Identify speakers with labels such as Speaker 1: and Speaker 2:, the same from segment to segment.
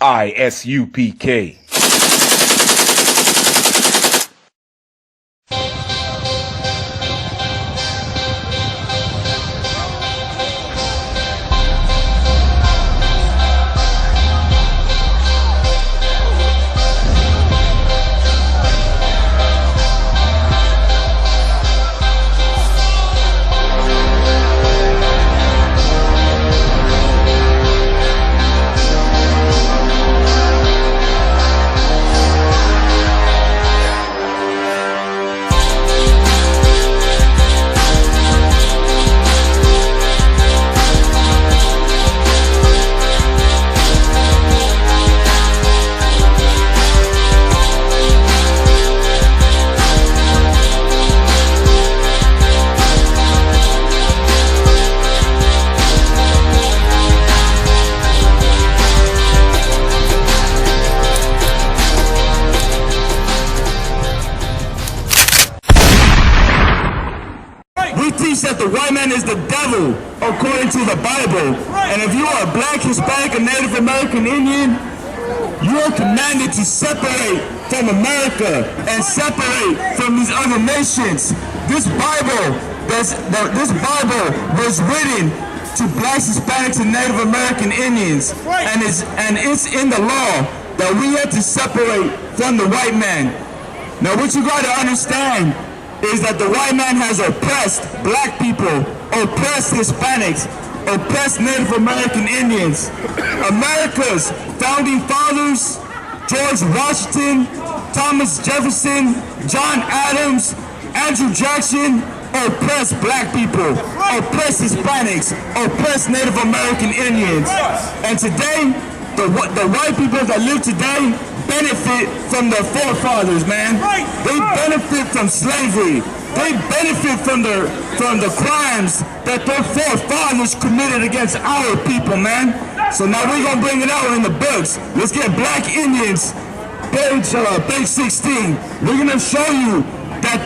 Speaker 1: ISUPK.
Speaker 2: That the white man is the devil, according to the Bible. And if you are a black, Hispanic, or Native American Indian, you are commanded to separate from America and separate from these other nations. This Bible was written to blacks, Hispanics, and Native American Indians, and it's in the law that we have to separate from the white man. Now, what you got to understand is that the white man has oppressed black people, oppressed Hispanics, oppressed Native American Indians. America's founding fathers, George Washington, Thomas Jefferson, John Adams, Andrew Jackson, oppressed black people, oppressed Hispanics, oppressed Native American Indians. And today, the white people that live today benefit from their forefathers, man. They benefit from slavery. They benefit from the crimes that their forefathers committed against our people, man. So now we're gonna bring it out in the books. Let's get Black Indians, page 16. We're gonna show you that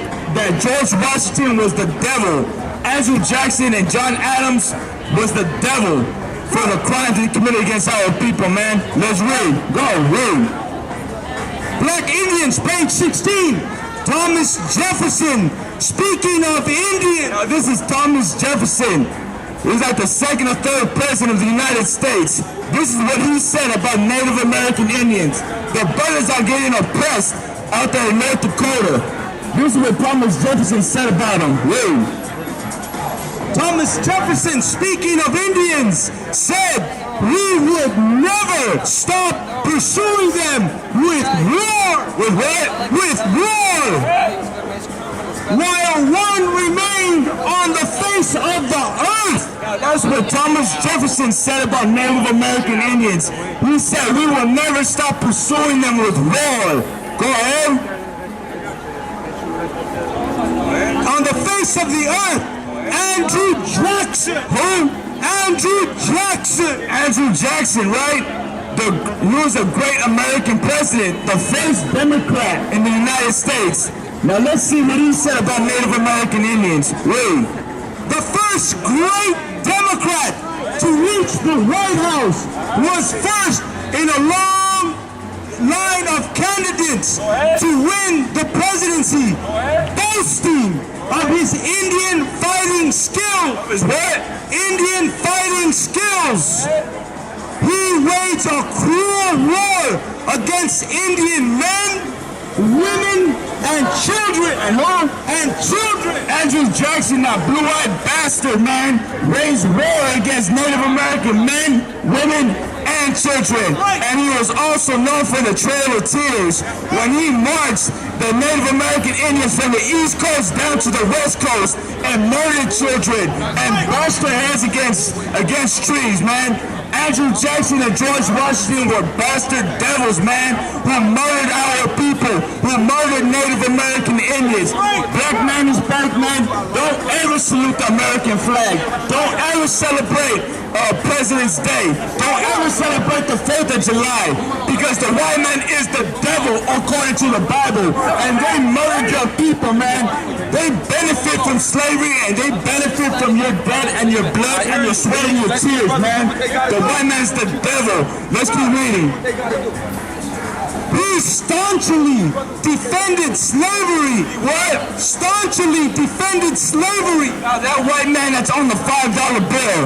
Speaker 2: George Washington was the devil. Andrew Jackson and John Adams was the devil for the crimes they committed against our people, man. Let's read. Go, read. Black Indians, page 16. Thomas Jefferson, speaking of Indian. This is Thomas Jefferson. He was like the second or third president of the United States. This is what he said about Native American Indians. The brothers are getting oppressed out there in North Dakota. This is what Thomas Jefferson said about them. Wait. Thomas Jefferson, speaking of Indians, said, "We would never stop pursuing them with war." With what? With war. While one remained on the face of the earth. That's what Thomas Jefferson said about Native American Indians. He said, "We will never stop pursuing them with war." Go ahead. On the face of the earth. Andrew Jackson. Who? Andrew Jackson. Andrew Jackson, right? He was a great American president, the first Democrat in the United States. Now let's see what he said about Native American Indians. Read. The first great Democrat to reach the White House was first in a long line of candidates to win the presidency, boasting of his Indian fighting skills. What? Indian fighting skills. He waged a cruel war against Indian men, women, and children. Andrew Jackson, that blue-eyed bastard, man, waged war against Native American men, women, and children. And he was also known for the Trail of Tears, when he marched the Native American Indians from the East Coast down to the West Coast and murdered children and bashed their heads against trees, man. Andrew Jackson and George Washington were bastard devils, man, who murdered our people, who murdered Native American Indians. Black man is black man. Don't ever salute the American flag. Don't ever celebrate President's Day. Don't ever celebrate the 4th of July, because the white man is the devil according to the Bible, and they murdered your people, man. They benefit from slavery, and they benefit from your debt and your blood and your sweat and your tears, man. The white man's the devil. Let's keep reading. He staunchly defended slavery. What? Staunchly defended slavery. Now that white man that's on the $5 bill,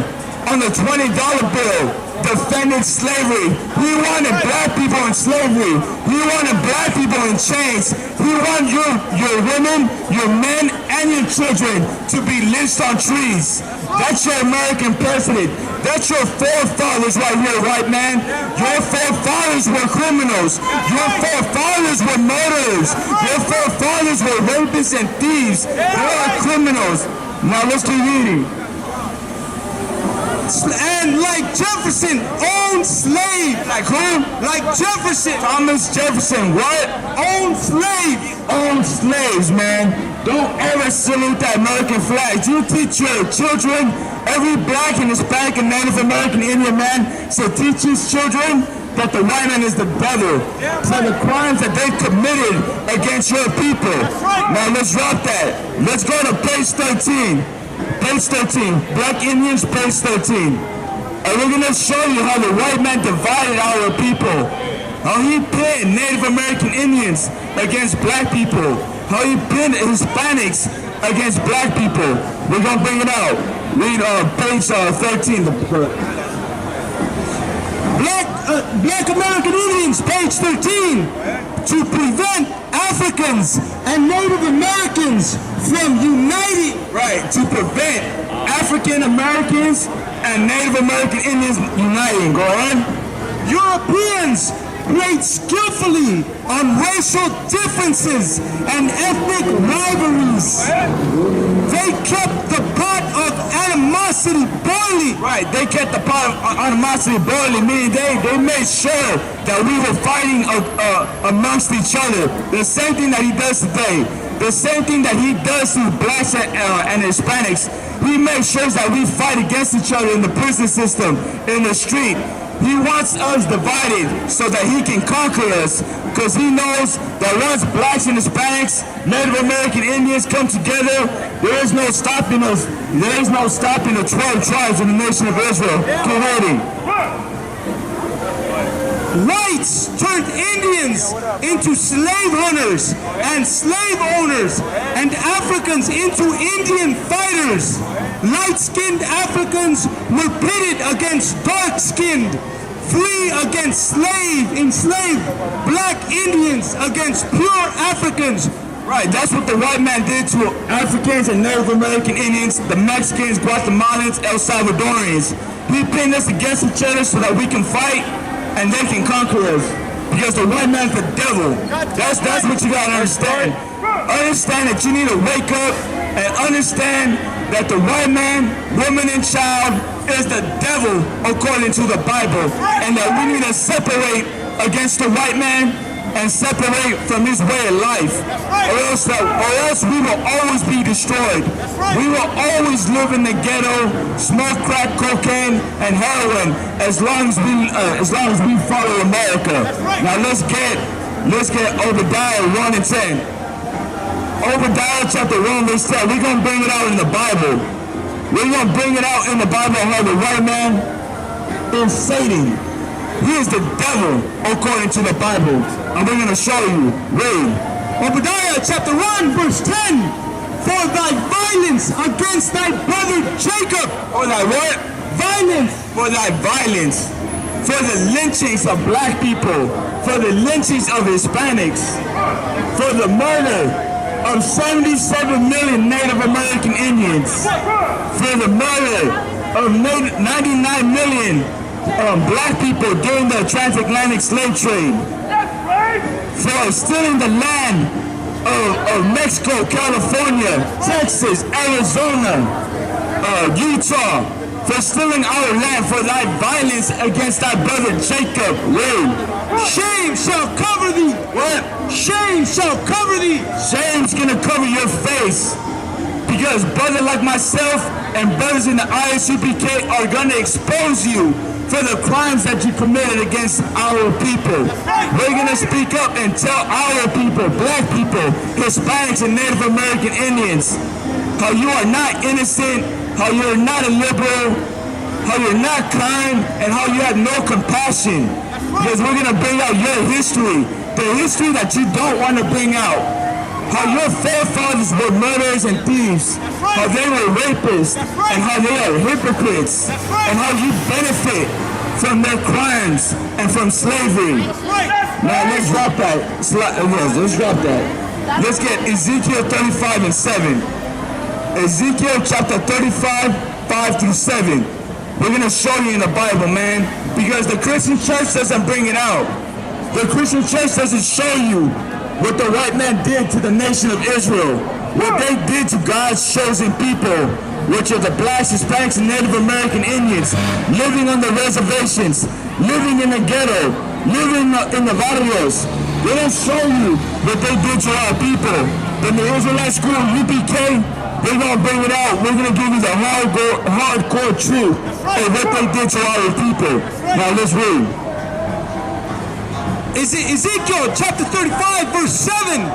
Speaker 2: on the $20 bill, defended slavery. He wanted black people in slavery. He wanted black people in chains. He wanted your women, your men, and your children to be lynched on trees. That's your American president. That's your forefathers right here, white man. Your forefathers were criminals. Your forefathers were murderers. Your forefathers were rapists and thieves. They are criminals. Now let's keep reading. And like Jefferson owned slaves. Like who? Like Jefferson. Thomas Jefferson, what? Owned slaves. Owned slaves, man. Don't ever salute that American flag. You teach your children, every black and Hispanic and Native American Indian man, so teach his children that the white man is the devil for the crimes that they committed against your people. Now let's drop that. Let's go to page 13. Page 13, Black Indians, page 13. And we're going to show you how the white man divided our people. How he pinned Native American Indians against black people. How he pinned Hispanics against black people. We're going to bring it out. Read page 13. Black American Indians, page 13. To prevent Africans and Native Americans from uniting. Right, to prevent African Americans and Native American Indians uniting. Go on. Europeans played skillfully on racial differences and ethnic rivalries. They kept the pot of animosity boiling. Right, they kept the pot of animosity boiling, meaning they made sure that we were fighting amongst each other. The same thing that he does today. The same thing that he does to blacks and Hispanics. He makes sure that we fight against each other in the prison system, in the street. He wants us divided so that he can conquer us, because he knows that once blacks and Hispanics, Native American Indians come together, there is no stopping us. There is no stopping the 12 tribes in the nation of Israel. Keep reading. Whites turned Indians into slave hunters and slave owners, and Africans into Indian fighters. Light-skinned Africans were pitted against dark-skinned, free against enslaved black Indians against pure Africans. Right, that's what the white man did to Africans and Native American Indians, the Mexicans, Guatemalans, El Salvadorians. He pinned us against each other so that we can fight and they can conquer us. Because the white man's the devil. That's what you gotta understand. Understand that you need to wake up and understand that the white man, woman, and child is the devil according to the Bible. And that we need to separate against the white man and separate from his way of life. Or else we will always be destroyed. We will always live in the ghetto, smoke crack, cocaine, and heroin as long as we follow America. Now let's get Obadiah 1 and 10. Obadiah chapter 1 verse 10. We're gonna bring it out in the Bible. We're gonna bring it out in the Bible how the white man is Satan. He is the devil according to the Bible. And we're going to show you. Read. Obadiah chapter 1 verse 10. For thy violence against thy brother Jacob. For thy what? Violence. For thy violence. For the lynchings of black people. For the lynchings of Hispanics. For the murder of 77 million Native American Indians. For the murder of 99 million black people during the transatlantic slave trade. For stealing the land of Mexico, California, Texas, Arizona, Utah. For stealing our land, for thy violence against thy brother Jacob. Wait. Shame shall cover thee. What? Shame shall cover thee. Shame's gonna cover your face. because brothers like myself and brothers in the ISUPK are going to expose you for the crimes that you committed against our people. We're going to speak up and tell our people, black people, Hispanics and Native American Indians, how you are not innocent, how you're not a liberal, how you're not kind, and how you have no compassion. Because we're going to bring out your history, the history that you don't want to bring out. How your forefathers were murderers and thieves, how they were rapists, and how they are hypocrites, and how you benefit from their crimes and from slavery. Now let's drop that. Let's drop that. Let's get Ezekiel 35 and 7. Ezekiel chapter 35, 5 through 7. We're going to show you in the Bible, man, because the Christian church doesn't bring it out. The Christian church doesn't show you what the white man did to the nation of Israel, what they did to God's chosen people, which are the blacks, Hispanics, and Native American Indians, living on the reservations, living in the ghetto, living in the barrios. They don't show you what they did to our people. In the Israelite school, UPK, they're going to bring it out. We're going to give you the hardcore truth of what they did to our people. Now let's read. Ezekiel chapter 35 verse 7.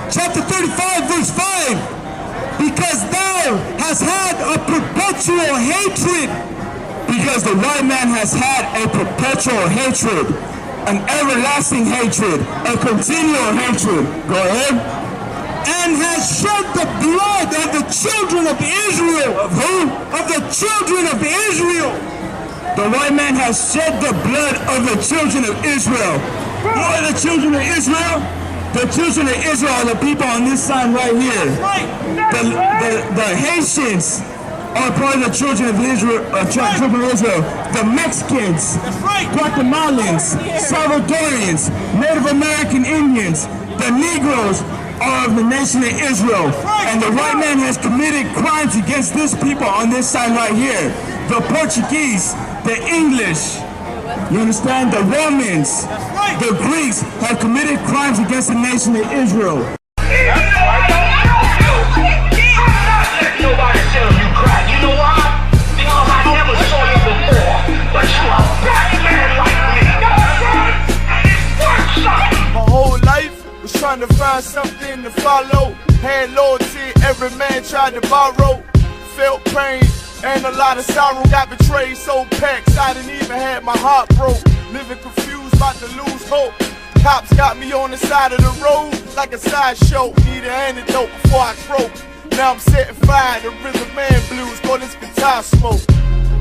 Speaker 2: Chapter 35 verse 5. Because thou hast had a perpetual hatred. Because the white man has had a perpetual hatred. An everlasting hatred. A continual hatred. Go ahead. And has shed the blood of the children of Israel. Of who? Of the children of Israel. The white man has shed the blood of the children of Israel. Who are the children of Israel? The children of Israel are the people on this sign right here. The Haitians are part of the children of Israel. The Mexicans, Guatemalans, Salvadorians, Native American Indians, the Negroes are of the nation of Israel. And the white man has committed crimes against this people on this sign right here. The Portuguese, the English, you understand? The Romans, the Greeks have committed crimes against the nation of Israel.
Speaker 1: Nobody tell you cry. You know why? Because I never saw you before. But you are a black man like me. And it's worth something.
Speaker 3: My whole life was trying to find something to follow. Had loyalty, every man tried to borrow. Felt pain and a lot of sorrow. Got betrayed, so packed, I didn't even have my heart broke. Living confused, about to lose hope. Cops got me on the side of the road like a sideshow. Need an antidote before I croak. Now I'm setting fire to rhythm man blues, call this guitar smoke.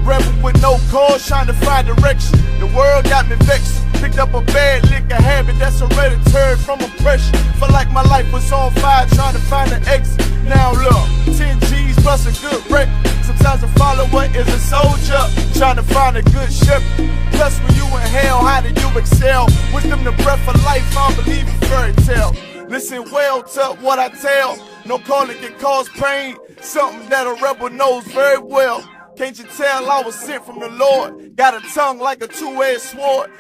Speaker 3: Rebel with no cause, trying to find direction. The world got me vexed. Picked up a bad liquor habit that's hereditary from oppression. Felt like my life was on fire, trying to find an exit. Now look, 10 G's plus a good record. Sometimes a follower is a soldier, trying to find a good shepherd. Plus when you in hell, how do you excel? Wisdom the breath of life, I don't believe in fairy tale. Listen well to what I tell. No calling can cause pain, something that a rebel knows very well. Can't you tell I was sent from the Lord? Got a tongue like a two-edged sword.